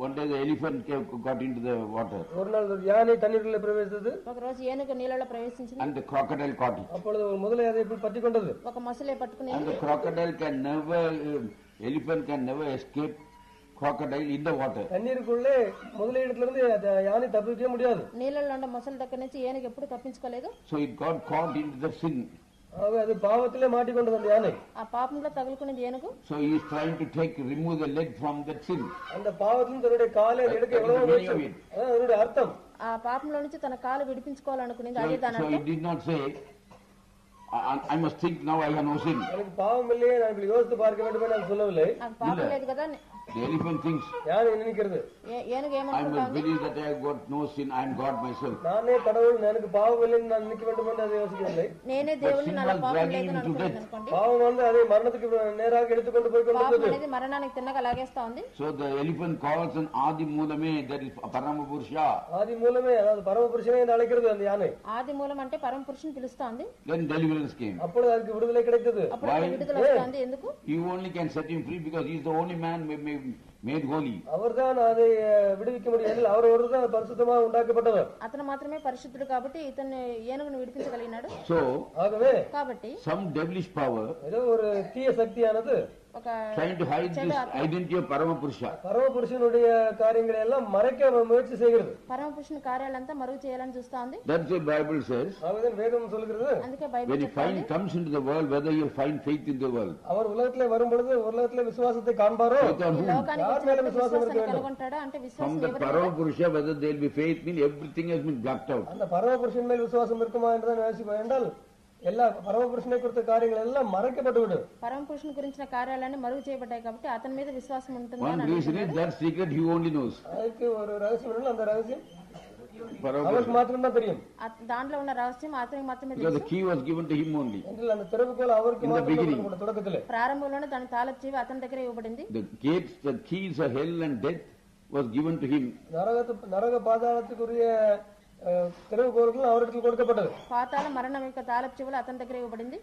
One day the elephant got into the water. ஒரு நாள் யானை தண்ணீருக்குள்ள பிரவேசித்தது. ఒక రోజు ఏనుగు నీళ్ళలో ప్రవేశించింది. And the crocodile caught it. அப்பொழுது ஒரு முதலை அதை பற்றிக்கொண்டது. ఒక మొసలే పట్టుకుని. And the crocodile can never, elephant can never escape crocodile in the water. தண்ணீருக்குள்ளே முதலை இடத்திலிருந்து யானை தப்பிக்க முடியாது. నీళ్ళలో ఉన్న మొసలి దగ్గర నుంచి ఏనుగు ఎప్పుడు తప్పించుకోలేదు. So it got caught into the sin. அது பாவத்திலே மாட்டிக்கொண்டது அந்த யானை. ఆ పాపంలో తగులుకున్నది ఏనుగు. So he is trying to remove the leg from that sin. அந்த பாவத்தின் தன்னுடைய காலை எடுக்க எவ்வளவு முயற்சி. அதனுடைய அர்த்தம். ఆ పాపంలో నుంచి తన కాలు విడిపించుకోవాలనుకునేది అదే దాని అర్థం. So he did not say I must think now I have no sin. எனக்கு பாவம் இல்லையே நான் இப்படி யோசித்து பார்க்க வேண்டும் என்று சொல்லவில்லை. నాకు పాపం లేదు కదా. The elephant thinks யானை நினைக்கிறது. ఏనుగు I must believe that I have got no sin, I am God myself. நானே கடவுள் எனக்கு பாவம் இல்லை நான் நினைக்க வேண்டும் என்று அதை யோசிக்கவில்லை. నేనే దేవుని నాకు పాపం లేదు అని అనుకోండి. పావం வந்து அதை மரணத்துக்கு நேராக எடுத்துக்கொண்டு போய் கொண்டிருக்கிறது. పాపం అనేది మరణానికి తిన్నగా లాగేస్తా ఉంది. So the elephant calls an Adi Moolame, that is Parama Purusha. ஆதி மூலமே அதாவது பரம புருஷனை என்று அழைக்கிறது அந்த யானை. ఆది మూలం అంటే పరమ పురుషుని పిలుస్తా ఉంది. Then deliverance came. அப்பொழுது அதுக்கு விடுதலை கிடைத்தது. అప్పుడు విడుదల వస్తుంది. ఎందుకు? You only can set him free because he is the only man made holy. அவர்தான் அதை விடுவிக்க முடியும். அவர் ஒருவர் பரிசுத்தமாக உண்டாக்கப்பட்டவர். అతను మాత్రమే పరిశుద్ధుడు కాబట్టి ఇతను ఏనుగును విడిపించగలిగినాడు. So ஆகவே కాబట్టి some devilish power ஏதோ ஒரு தீய சக்தியானது ఒక trying to hide this identity of Parama Purusha. பரம புருஷனுடைய காரியங்களை எல்லாம் மறைக்க முயற்சி செய்கிறது. పరమ పురుషుని కార్యాలంతా మరుగు చేయాలని చూస్తా ఉంది. That's what Bible says. ஆகவே வேதம் சொல்கிறது. అందుకే When Bible he comes into the world, whether you find faith in the world. அவர் உலகத்திலே வரும் பொழுது உலகத்திலே விசுவாசத்தை காண்பாரோ లోకానికి విశ్వాసాన్ని కనుగొంటాడా అంటే From విశ్వాసం the Parama Purusha, whether there will be faith, means everything has been blocked out. அந்த பரம புருஷன் மேல் விசுவாசம் இருக்குமா என்றுதான் யோசிப்போம். என்றால் எல்லா பரம புருஷனை குறித்த காரியங்கள் எல்லாம் மறைக்கப்பட்டு விடும். పరమ పురుషుని గురించిన కార్యాలన్నీ మరుగు చేయబడ్డాయి కాబట్టి అతని మీద విశ్వాసం ఉంటుంది. One reason is that secret he only knows. அதுக்கு ஒரு ரகசியம் இருக்கு. அந்த ரகசியம் அவருக்கு மாத்திரம் தான் தெரியும். దాంట్లో ఉన్న రహస్యం అతనికి మాత్రమే Because తెలుసు. the key was given to him only. என்றால் அந்த திறவுகோல் அவருக்கு மாத்திரம் தொடக்கத்திலே ప్రారంభంలోనే దాని తాళపు చెవి అతని దగ్గర ఇవ్వబడింది. The gates, the keys of hell and death was given to him. நரக பாதாளத்துக்குரிய திறவுகோல்கள் அவரிடத்தில் கொடுக்கப்பட்டது. పాతాళ మరణం యొక్క తాళపు చెవులు అతని దగ్గర ఇవ్వబడింది.